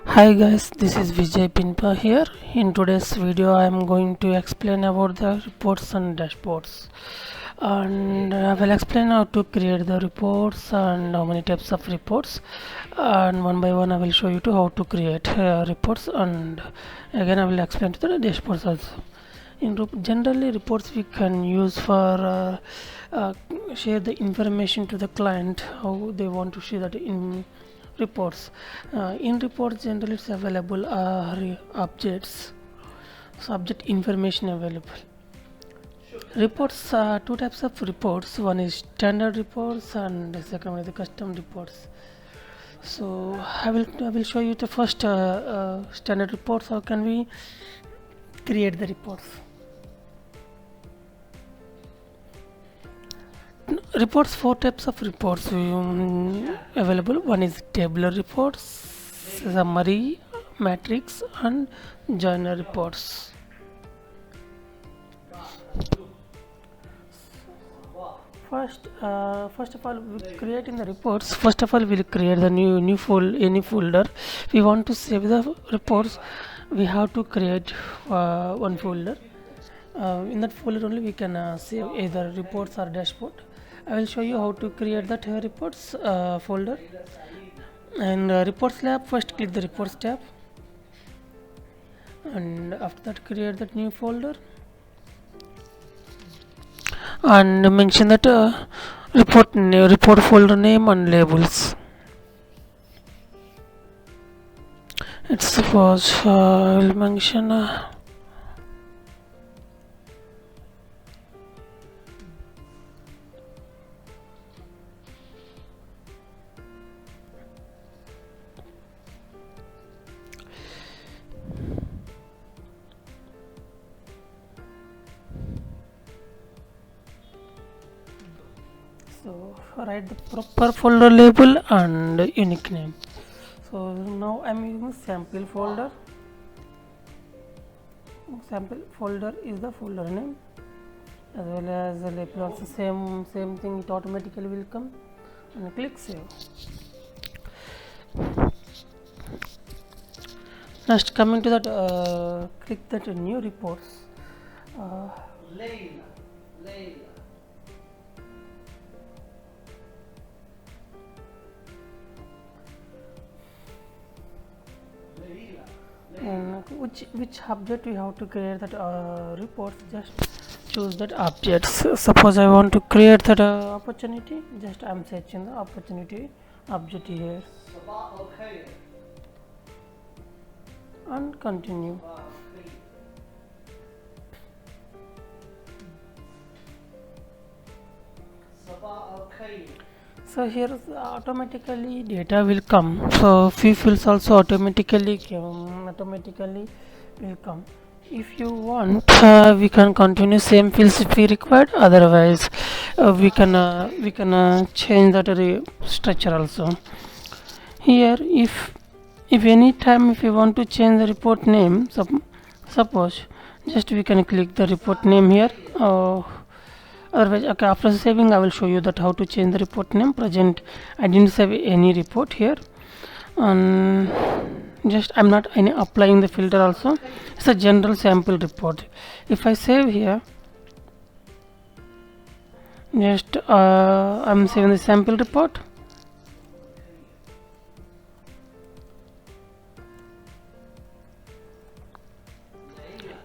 Hi guys, this is Vijay Pinpa here. In today's video, I am going to explain about the reports and dashboards. And I will explain how to create the reports and how many types of reports. And one by one, I will show you to how to create reports. And again, I will explain to the dashboards also. Generally, reports we can use for uh, share the information to the client how they want to share that in reports. In reports generally it's available objects subject information available. Reports, two types of reports, one is standard reports and the second one is the custom reports. So I will show you the first standard reports. How can we create the reports? Reports, four types of reports available. One is tabular reports, summary, matrix and journal reports. First of all, creating the reports. First of all, we'll create the any folder. We want to save the reports. We have to create one folder. In that folder only we can save either reports or dashboard. I will show you how to create that reports folder. And reports lab, first click the reports tab, and after that create that new folder and mention that report folder name and labels. It's suppose I will mention so write the proper folder label and unique name. So now I'm using sample folder. Sample folder is the folder name as well as the label also same thing, it automatically will come, and click save. Next, coming to that, click that new reports. And which object we have to create that reports, just choose that objects. Suppose I want to create that opportunity, just I'm searching the opportunity object here and continue. So here automatically data will come, so few fields also automatically will come. If you want, we can continue same fields if we required, otherwise we can change that structure also. Here if any time if you want to change the report name, suppose just we can click the report name here. Otherwise, okay, after saving I will show you that how to change the report name. Present I didn't save any report here, and just I'm not any applying the filter also. It's a general sample report. If I save here, just I'm saving the sample report.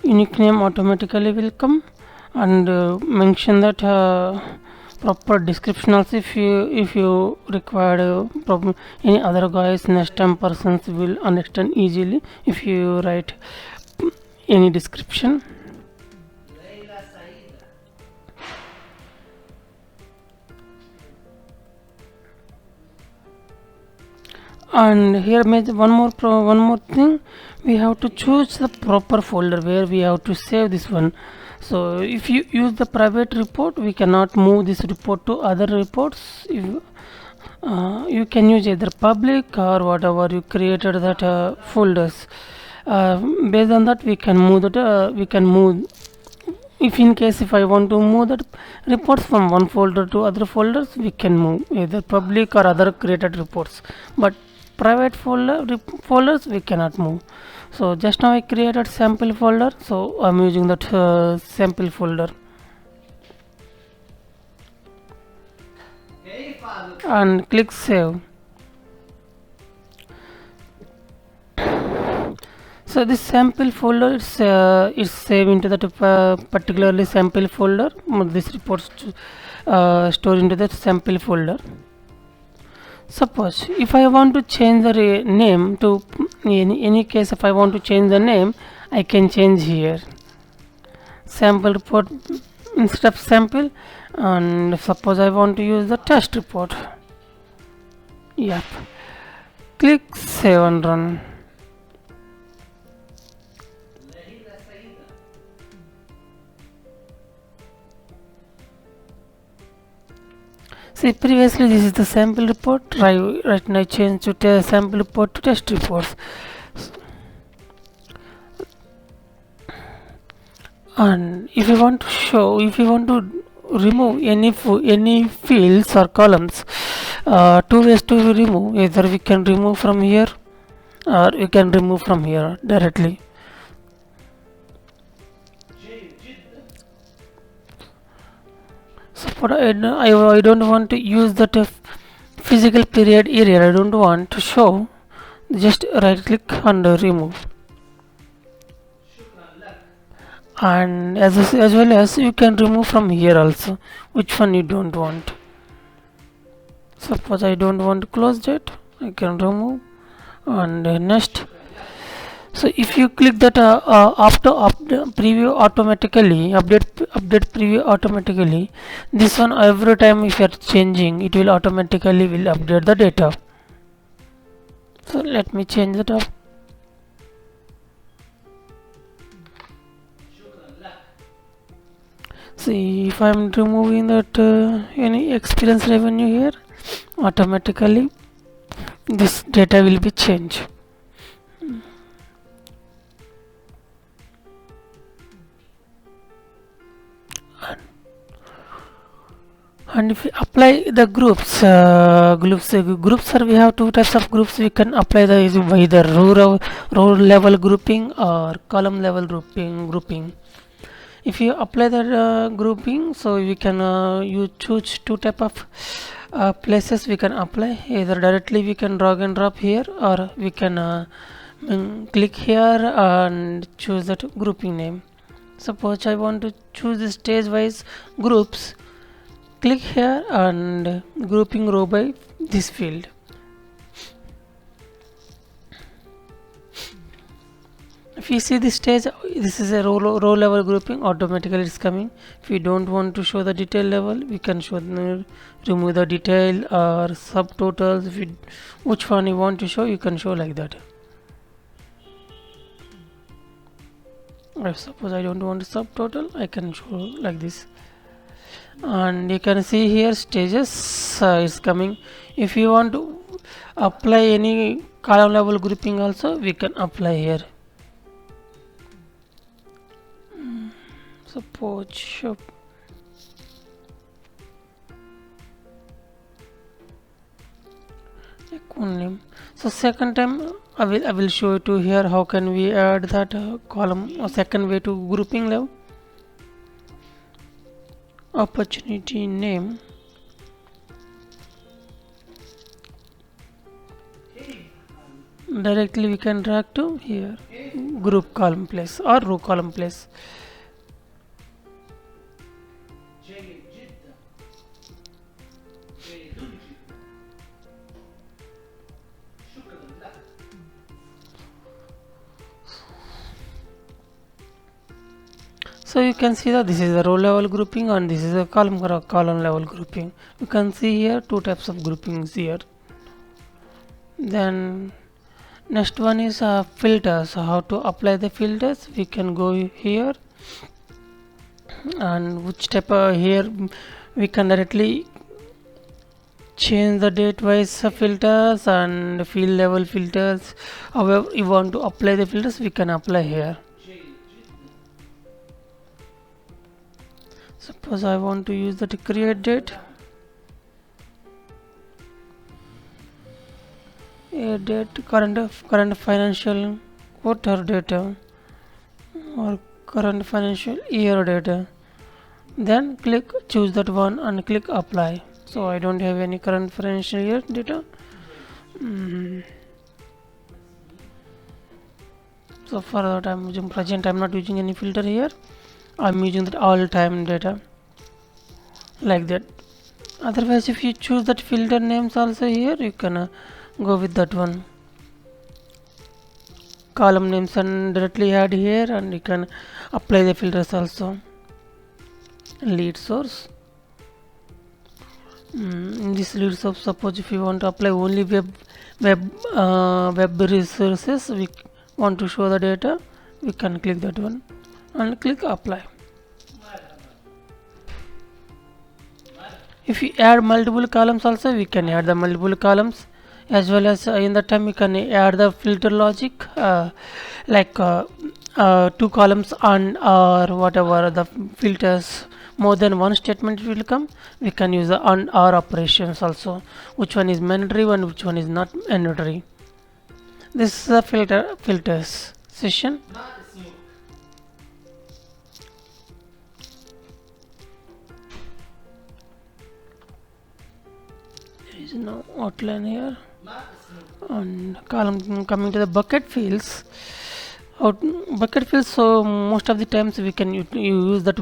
Unique name automatically will come, and mention that proper description also if you require any other guys next time persons will understand easily if you write any description. And here one more thing, we have to choose the proper folder where we have to save this one. So if you use the private report, we cannot move this report to other reports. If you can use either public or whatever you created that folders. Based on that we can move if in case if I want to move that reports from one folder to other folders, we can move either public or other created reports. But private folders we cannot move. So just now I created sample folder, so I'm using that sample folder and click save. So this sample folder is saved into that particularly sample folder. This reports stored into that sample folder. Suppose if I want to change the name to in any case, if I want to change the name, I can change here sample report instead of sample, and suppose I want to use the test report. Yep, click save and run. See, previously this is the sample report. Right now I change to sample report to test reports. And if you want to remove any fields or columns, two ways to remove. Either we can remove from here, or we can remove from here directly. So for I don't want to use that physical period area. I don't want to show. Just right click and remove. And as well as you can remove from here also, which one you don't want. Suppose I don't want to close that, I can remove. And next, so if you click that after preview automatically, update preview automatically, this one every time if you are changing, it will automatically will update the data. So let me change that up. See, if I am removing that any experience revenue here, automatically this data will be changed. And if we apply the groups are, we have two types of groups. We can apply the either row level grouping or column level grouping. If you apply the grouping, so we can you choose two type of places we can apply. Either directly we can drag and drop here, or we can click here and choose that grouping name. Suppose I want to choose the stage wise groups. Click here and grouping row by this field. If you see this stage, this is a row level grouping, automatically it's coming. If you don't want to show the detail level, we can remove the detail or subtotals. Which one you want to show, you can show like that. If suppose I don't want a subtotal, I can show like this. And you can see here stages is coming. If you want to apply any column level grouping also, we can apply here. Suppose shop. Name. So second time I will show you to here how can we add that column or second way to grouping level. Opportunity name, directly we can drag to here group column place or row column place. So you can see that this is a row level grouping and this is a column level grouping. You can see here two types of groupings here. Then next one is filters. How to apply the filters? We can go here, and which type here we can directly change the date wise filters and field level filters. However you want to apply the filters, we can apply here. Suppose I want to use the create date. a date, current financial quarter data or current financial year data. Then click choose that one and click apply. So I don't have any current financial year data. Mm. So for that I'm using present. I'm not using any filter here. I'm using that all time data like that. Otherwise, if you choose that filter names also here, you can go with that one. Column names and directly add here, and you can apply the filters also. Lead source. In this lead source, suppose if you want to apply only web resources, we want to show the data, we can click that one and click apply. If you add multiple columns also, we can add the multiple columns, as well as in the time we can add the filter logic, like two columns and or whatever the filters, more than one statement will come, we can use the and or operations also, which one is mandatory and which one is not mandatory. This is the filters session. There is no outline here. And column coming to the bucket fields. Bucket fields, so most of the times we can use that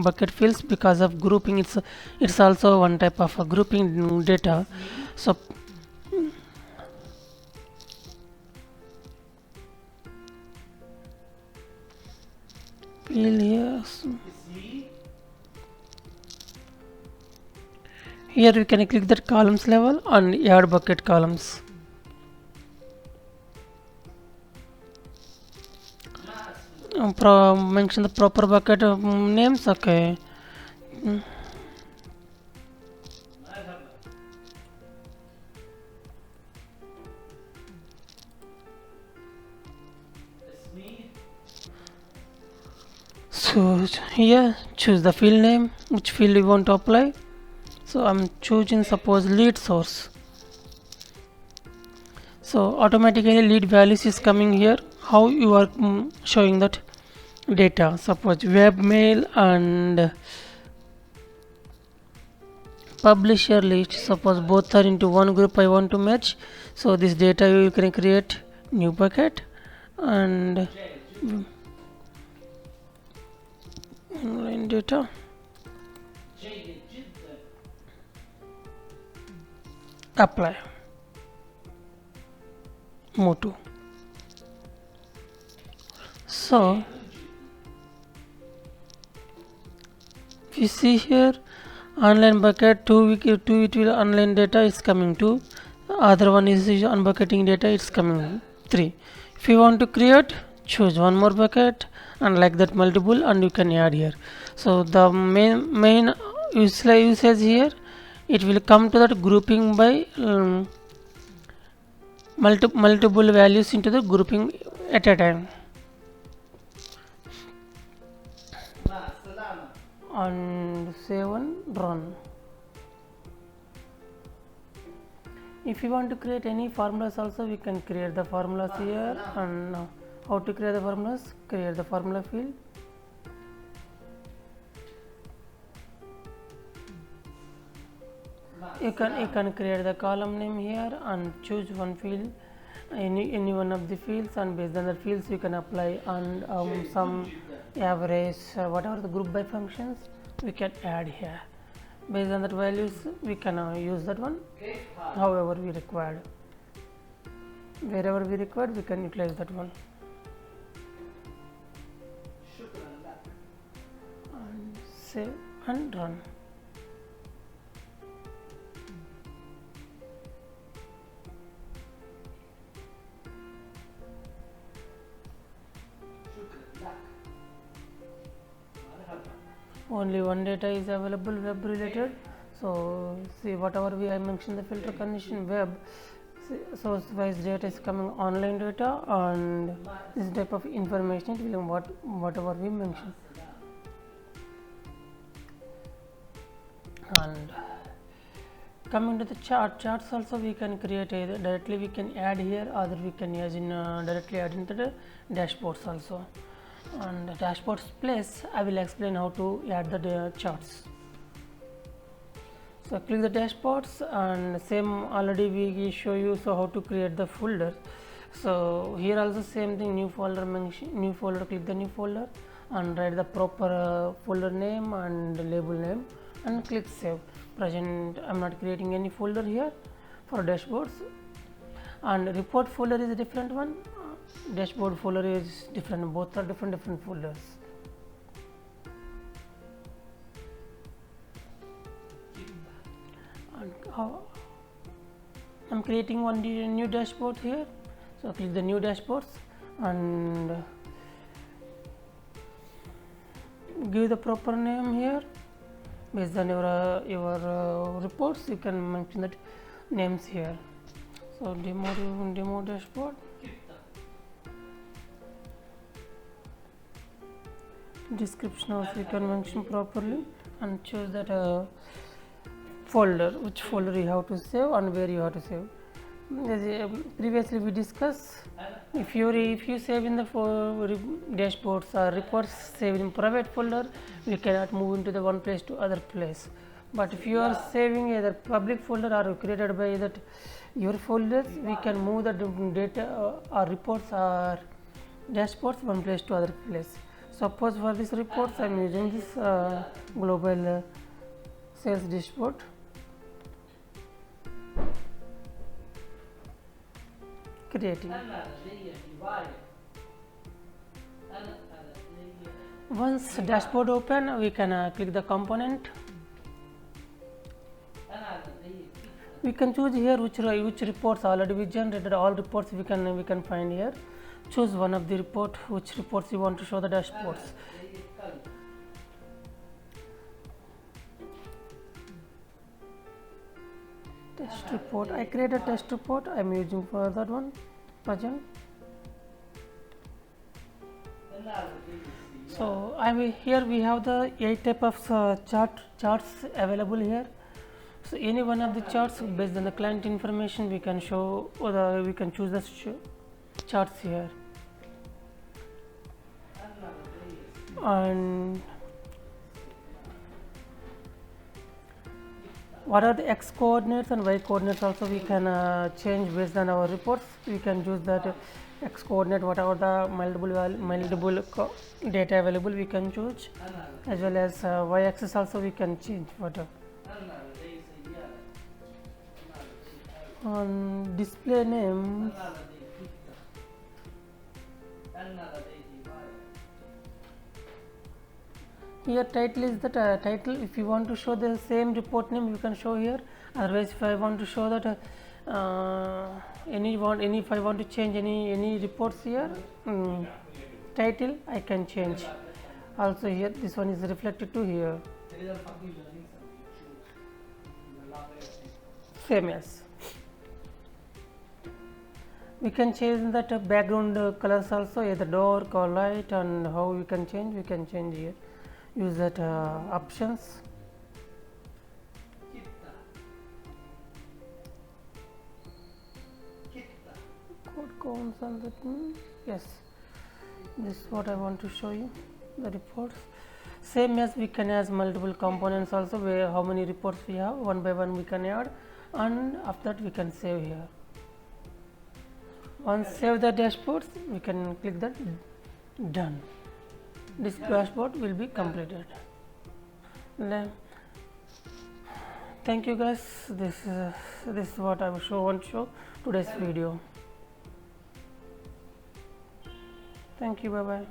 bucket fields because of grouping. It's also one type of grouping data. So field here. Here we can click that columns level and add bucket columns. Mention the proper bucket names. Okay. So here choose the field name, which field you want to apply. So I'm choosing suppose lead source. So automatically lead values is coming here. How you are showing that data? Suppose webmail and publisher list. Suppose both are into one group. I want to match. So this data you can create new bucket and online data. Apply. Move to. So if you see here online bucket 2 it will online data is coming 2, other one is unbucketing data, it's coming 3. If you want to create, choose one more bucket and like that multiple, and you can add here. So the main usage here, it will come to that grouping by multiple values into the grouping at a time. And save and run. If you want to create any formulas also, we can create the formulas here. And how to create the formulas? Create the formula field. You can create the column name here and choose one field, any one of the fields, and based on the fields you can apply and some average, whatever the group by functions we can add here. Based on that values we can use that one however we required. Wherever we required we can utilize that one. And save and run. Only one data is available web related. So see whatever I mentioned the filter condition web, source wise data is coming online data, and this type of information it will whatever we mentioned. And Coming to the charts also we can create either directly we can add here, or we can use in directly add into the dashboards also. And the dashboards place I will explain how to add the charts. So click the dashboards, and same already we show you so how to create the folder. So here also same thing, new folder, new folder, click the new folder and write the proper folder name and label name and click save. Present I am not creating any folder here for dashboards, and report folder is a different one, dashboard folder is different, both are different folders. And I'm creating one new dashboard here, so click the new dashboards and give the proper name here. Based on your reports you can mention that names here. So demo dashboard, description also you can mention properly, and choose that folder, which folder you have to save and where you have to save. As previously we discussed, if you save in the dashboards or reports saved in private folder, we cannot move into the one place to other place. But if you are saving either public folder or created by that your folders, we can move the data or reports or dashboards one place to other place. Suppose for this reports I am using this global sales dashboard. Creating. Once dashboard open, we can click the component. We can choose here which reports already we generated. All reports we can find here. Choose one of the report, which reports you want to show the dashboards. Test report. I create a test report. I am using for that one. Present. So here we have the 8 type of charts available here. So any one of the charts based on the client information we can show, or we can choose the charts here. And what are the x coordinates and y coordinates also we can change based on our reports. We can choose that x coordinate, whatever the multiple data available we can choose, as well as y axis also we can change whatever. On display name, here title is the title. If you want to show the same report name you can show here, otherwise if I want to show that if I want to change any reports here, title I can change. Also here this one is reflected to here, same as. We can change that background colors also, either dark or light, and how we can change here. Use that options. Code counts and that yes, this is what I want to show you, the reports. Same as we can add multiple components also, where how many reports we have, one by one we can add, and after that we can save here. Once save the dashboards, we can click that done. This dashboard will be completed. Thank you guys. This is what I want to show today's video. Thank you. Bye bye.